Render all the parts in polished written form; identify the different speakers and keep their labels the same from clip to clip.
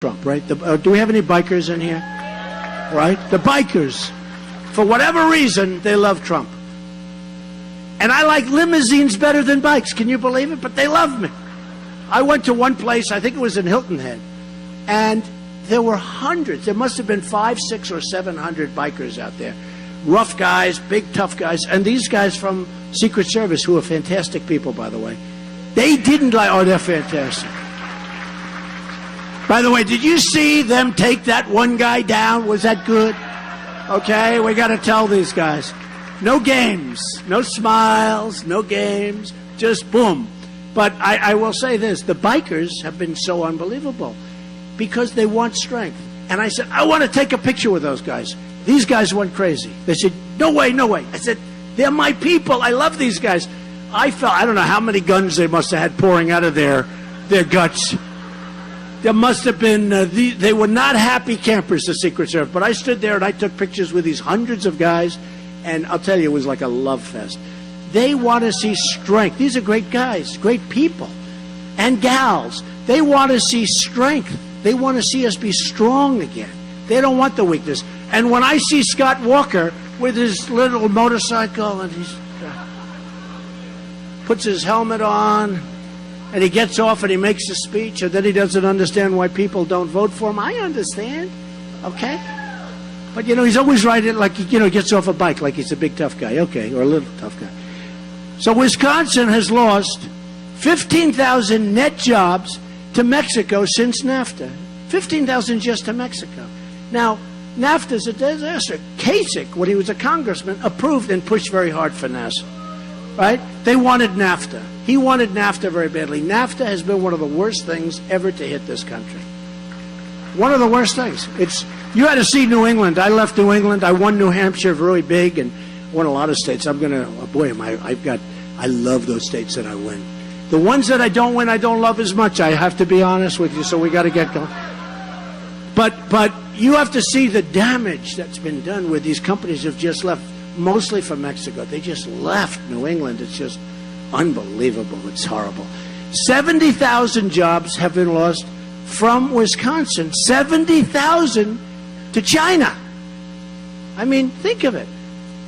Speaker 1: Trump, right? Do we have any bikers in here? Right? The bikers, for whatever reason, they love Trump. And I like limousines better than bikes. Can you believe it? But they love me. I went to one place, I think it was in Hilton Head, and there were hundreds. There must have been 500, 600, or 700 bikers out there. Rough guys, big, tough guys. And these guys from Secret Service, who are fantastic people, by the way, they didn't like, oh, they're fantastic. By the way, did you see them take that one guy down? Was that good? Okay, we got to tell these guys. No games, no smiles, no games, just boom. But I will say this, the bikers have been so unbelievable because they want strength. And I said, I want to take a picture with those guys. These guys went crazy. They said, no way, no way. I said, they're my people. I love these guys. I don't know how many guns they must have had pouring out of their guts. There must have been, they were not happy campers, the Secret Service. But I stood there and I took pictures with these hundreds of guys, and I'll tell you, it was like a love fest. They want to see strength. These are great guys, great people, and gals. They want to see strength. They want to see us be strong again. They don't want the weakness. And when I see Scott Walker with his little motorcycle, and he puts his helmet on, and he gets off and he makes a speech, and then he doesn't understand why people don't vote for him. I understand, okay? But, you know, he's always riding like, you know, gets off a bike like he's a big tough guy, okay, or a little tough guy. So Wisconsin has lost 15,000 net jobs to Mexico since NAFTA. 15,000 just to Mexico. Now, NAFTA's a disaster. Kasich, when he was a congressman, approved and pushed very hard for NASA, right? They wanted NAFTA. He wanted NAFTA very badly. NAFTA has been one of the worst things ever to hit this country. One of the worst things. You had to see New England. I left New England. I won New Hampshire really big and won a lot of states. I love those states that I win. The ones that I don't win, I don't love as much. I have to be honest with you, so we got to get going. But you have to see the damage that's been done with these companies have just left, mostly from Mexico. They just left New England. It's just unbelievable. It's horrible. 70,000 jobs have been lost from Wisconsin. 70,000 to China. I mean, think of it.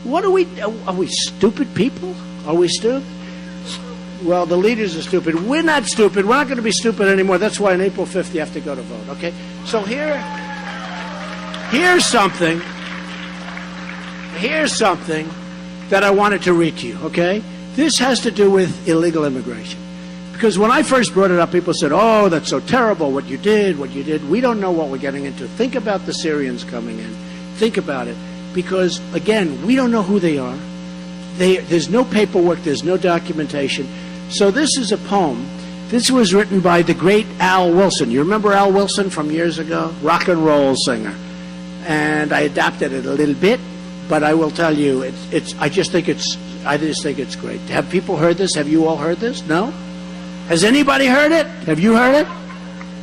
Speaker 1: What are we stupid people? Are we stupid? Well, the leaders are stupid. We're not stupid. We're not going to be stupid anymore. That's why on April 5th you have to go to vote, okay? So here's something that I wanted to read to you, okay? This has to do with illegal immigration. Because when I first brought it up, people said, oh, that's so terrible, what you did. We don't know what we're getting into. Think about the Syrians coming in. Think about it. Because, again, we don't know who they are. There's no paperwork. There's no documentation. So this is a poem. This was written by the great Al Wilson. You remember Al Wilson from years ago? Rock and roll singer. And I adapted it a little bit, but I will tell you, I just think it's great. Have people heard this? Have you all heard this? No? Has anybody heard it? Have you heard it?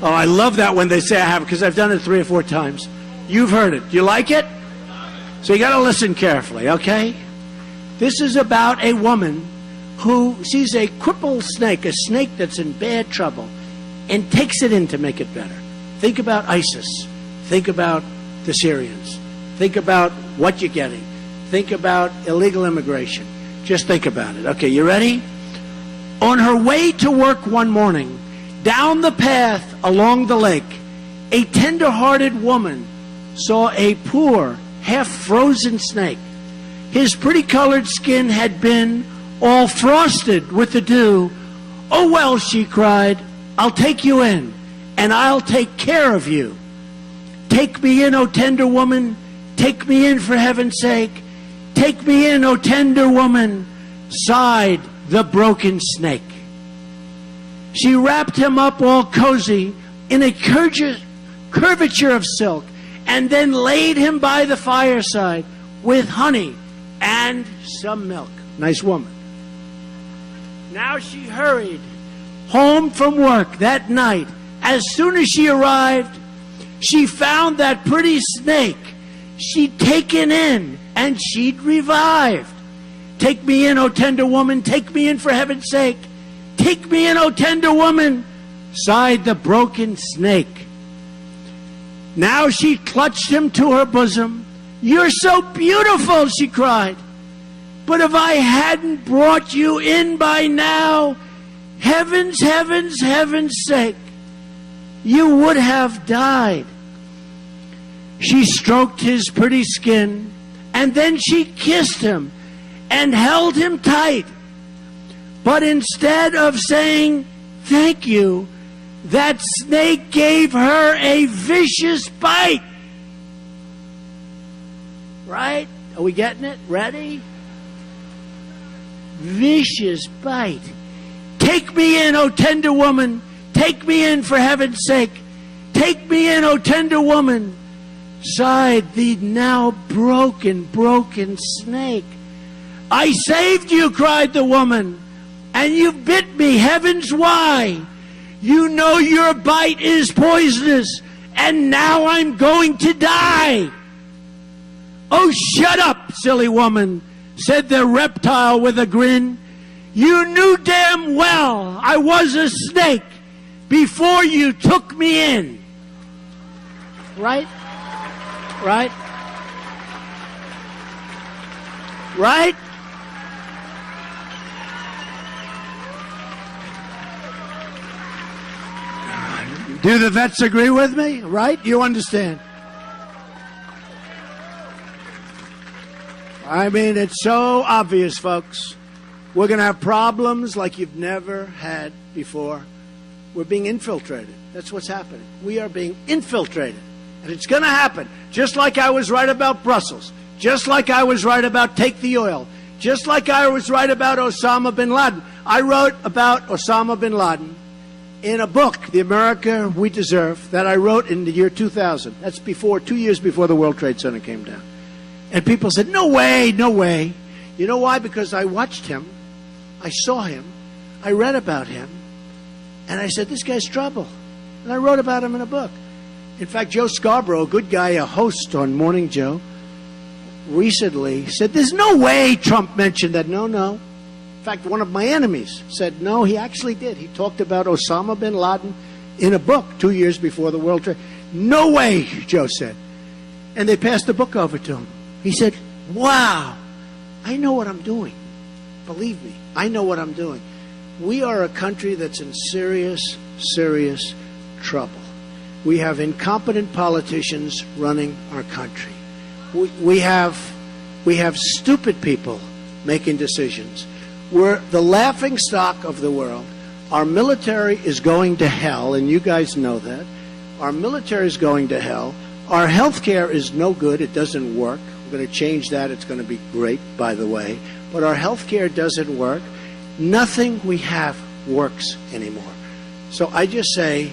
Speaker 1: Oh, I love that when they say I have, because I've done it 3 or 4 times. You've heard it. Do you like it? So you got to listen carefully, okay? This is about a woman who sees a crippled snake, a snake that's in bad trouble, and takes it in to make it better. Think about ISIS. Think about the Syrians. Think about what you're getting. Think about illegal immigration. Just think about it. Okay, you ready? On her way to work one morning, down the path along the lake, a tender-hearted woman saw a poor, half-frozen snake. His pretty-colored skin had been all frosted with the dew. Oh, well, she cried, I'll take you in, and I'll take care of you. Take me in, O tender woman. Take me in for heaven's sake. Take me in, O tender woman, sighed the broken snake. She wrapped him up all cozy in a curvature of silk, and then laid him by the fireside with honey and some milk. Nice woman. Now she hurried home from work that night. As soon as she arrived, she found that pretty snake she'd taken in and she'd revived. Take me in, O tender woman, take me in for heaven's sake. Take me in, O tender woman, sighed the broken snake. Now she clutched him to her bosom. "You're so beautiful," she cried. "But if I hadn't brought you in by now, heavens, heavens, heaven's sake, you would have died." She stroked his pretty skin, and then she kissed him and held him tight. But instead of saying thank you, that snake gave her a vicious bite. Right? Are we getting it? Ready? Vicious bite. "Take me in, O tender woman. Take me in, for heaven's sake. Take me in, O tender woman," sighed the now broken snake. "I saved you," cried the woman, "and you bit me. Heavens, why? You know your bite is poisonous, and now I'm going to die." "Oh, shut up, silly woman," said the reptile with a grin. "You knew damn well I was a snake before you took me in." Right? Right? Right? Do the vets agree with me? Right? You understand? I mean, it's so obvious, folks. We're going to have problems like you've never had before. We're being infiltrated. That's what's happening. We are being infiltrated. And it's going to happen. Just like I was right about Brussels. Just like I was right about take the oil. Just like I was right about Osama bin Laden. I wrote about Osama bin Laden in a book, The America We Deserve, that I wrote in the year 2000. That's 2 years before the World Trade Center came down. And people said, "No way, no way." You know why? Because I watched him. I saw him. I read about him. And I said, this guy's trouble. And I wrote about him in a book. In fact, Joe Scarborough, a good guy, a host on Morning Joe, recently said, "There's no way Trump mentioned that." No. In fact, one of my enemies said, no, he actually did. He talked about Osama bin Laden in a book 2 years before the World Trade. "No way," Joe said. And they passed the book over to him. He said, "Wow, I know what I'm doing. Believe me, I know what I'm doing." We are a country that's in serious, serious trouble. We have incompetent politicians running our country. We have stupid people making decisions. We're the laughing stock of the world. Our military is going to hell, and you guys know that. Our military is going to hell. Our health care is no good. It doesn't work. We're going to change that. It's going to be great, by the way. But our health care doesn't work. Nothing we have works anymore. So I just say,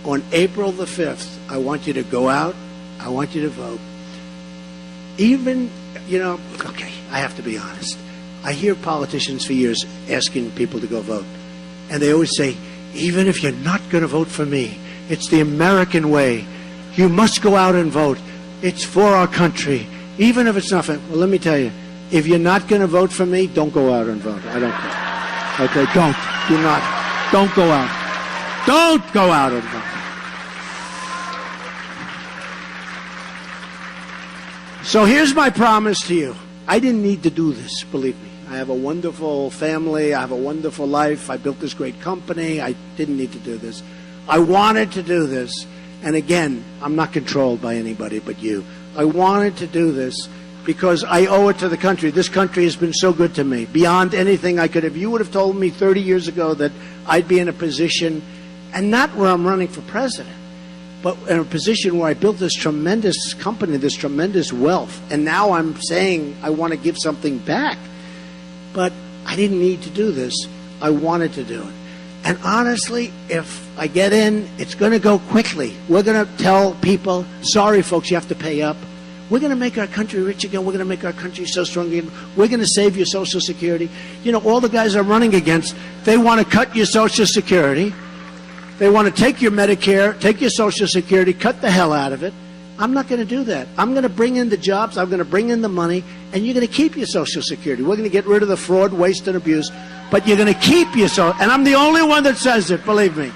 Speaker 1: on April the 5th, I want you to go out. I want you to vote. Even, okay, I have to be honest. I hear politicians for years asking people to go vote. And they always say, even if you're not going to vote for me, it's the American way. You must go out and vote. It's for our country. Even if it's not for... Well, let me tell you, if you're not going to vote for me, don't go out and vote. I don't care. Okay, don't. Do not. Don't go out. Don't go out and vote. So here's my promise to you. I didn't need to do this, believe me. I have a wonderful family. I have a wonderful life. I built this great company. I didn't need to do this. I wanted to do this. And again, I'm not controlled by anybody but you. I wanted to do this because I owe it to the country. This country has been so good to me, beyond anything I could have. You would have told me 30 years ago that I'd be in a position, and not where I'm running for president, but in a position where I built this tremendous company, this tremendous wealth, and now I'm saying I want to give something back. But I didn't need to do this. I wanted to do it. And honestly, if I get in, it's going to go quickly. We're going to tell people, sorry, folks, you have to pay up. We're going to make our country rich again. We're going to make our country so strong again. We're going to save your Social Security. All the guys I'm running against, they want to cut your Social Security. They want to take your Medicare, take your Social Security, cut the hell out of it. I'm not going to do that. I'm going to bring in the jobs. I'm going to bring in the money, and you're going to keep your Social Security. We're going to get rid of the fraud, waste, and abuse, but you're going to keep your Social. And I'm the only one that says it, believe me.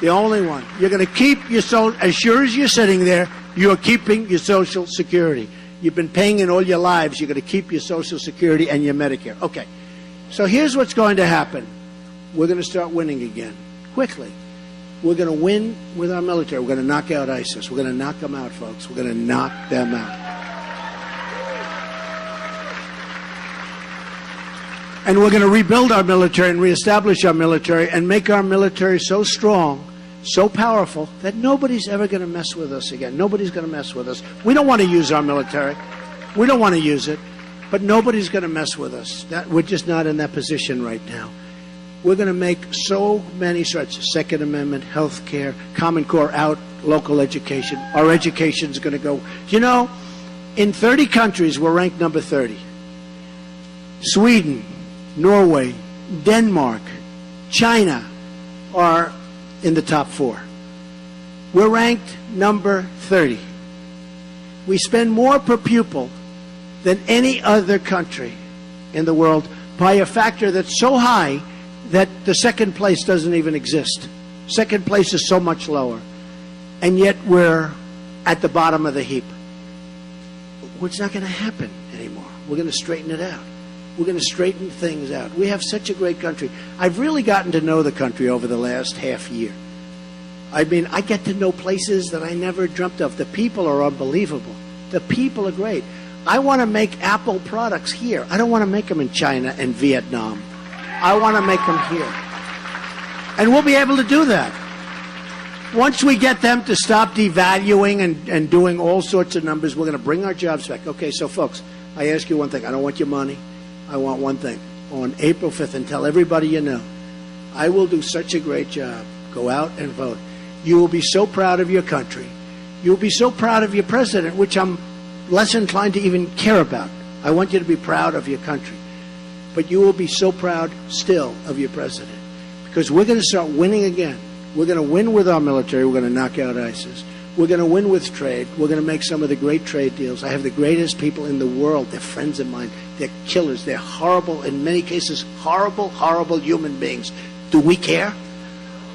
Speaker 1: The only one. You're going to keep your soul, as sure as you're sitting there, you're keeping your Social Security. You've been paying in all your lives. You're going to keep your Social Security and your Medicare. Okay. So here's what's going to happen. We're going to start winning again, quickly. We're going to win with our military. We're going to knock out ISIS. We're going to knock them out, folks. We're going to knock them out. And we're going to rebuild our military and reestablish our military and make our military so strong, so powerful, that nobody's ever going to mess with us again. Nobody's going to mess with us. We don't want to use our military. We don't want to use it. But nobody's going to mess with us. We're just not in that position right now. We're going to make so many strides. Second Amendment, health care, Common Core out, local education. Our education's going to go. You know, in 30 countries, we're ranked number 30. Sweden, Norway, Denmark, China are in the top 4. We're ranked number 30. We spend more per pupil than any other country in the world by a factor that's so high that the second place doesn't even exist. Second place is so much lower. And yet we're at the bottom of the heap. It's not going to happen anymore. We're going to straighten it out. We're going to straighten things out. We have such a great country. I've really gotten to know the country over the last half year. I mean, I get to know places that I never dreamt of. The people are unbelievable. The people are great. I want to make Apple products here. I don't want to make them in China and Vietnam. I want to make them here. And we'll be able to do that. Once we get them to stop devaluing and doing all sorts of numbers, we're going to bring our jobs back. Okay, so folks, I ask you one thing. I don't want your money. I want one thing. On April 5th, and tell everybody you know, I will do such a great job. Go out and vote. You will be so proud of your country. You will be so proud of your president, which I'm less inclined to even care about. I want you to be proud of your country. But you will be so proud still of your president. Because we're going to start winning again. We're going to win with our military. We're going to knock out ISIS. We're going to win with trade. We're going to make some of the great trade deals. I have the greatest people in the world. They're friends of mine. They're killers. They're horrible, in many cases, horrible, horrible human beings. Do we care?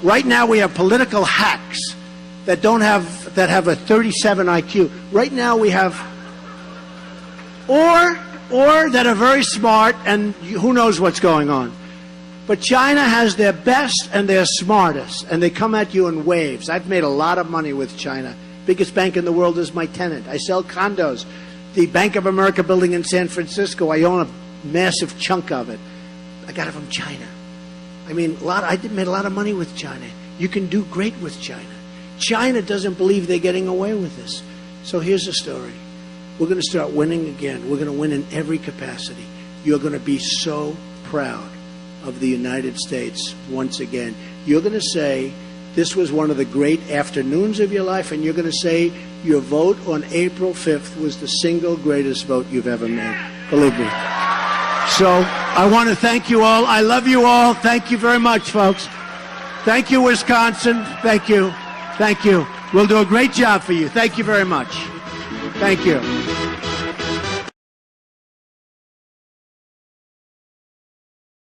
Speaker 1: Right now we have political hacks that have a 37 IQ. Right now we have, or that are very smart and who knows what's going on. But China has their best and their smartest, and they come at you in waves. I've made a lot of money with China. Biggest bank in the world is my tenant. I sell condos. The Bank of America building in San Francisco, I own a massive chunk of it. I got it from China. I mean, I made a lot of money with China. You can do great with China. China doesn't believe they're getting away with this. So here's the story. We're going to start winning again. We're going to win in every capacity. You're going to be so proud of the United States once again. You're going to say this was one of the great afternoons of your life, and you're going to say your vote on April 5th was the single greatest vote you've ever made. Believe me. So I want to thank you all. I love you all. Thank you very much, folks. Thank you, Wisconsin. Thank you. Thank you. We'll do a great job for you. Thank you very much. Thank you.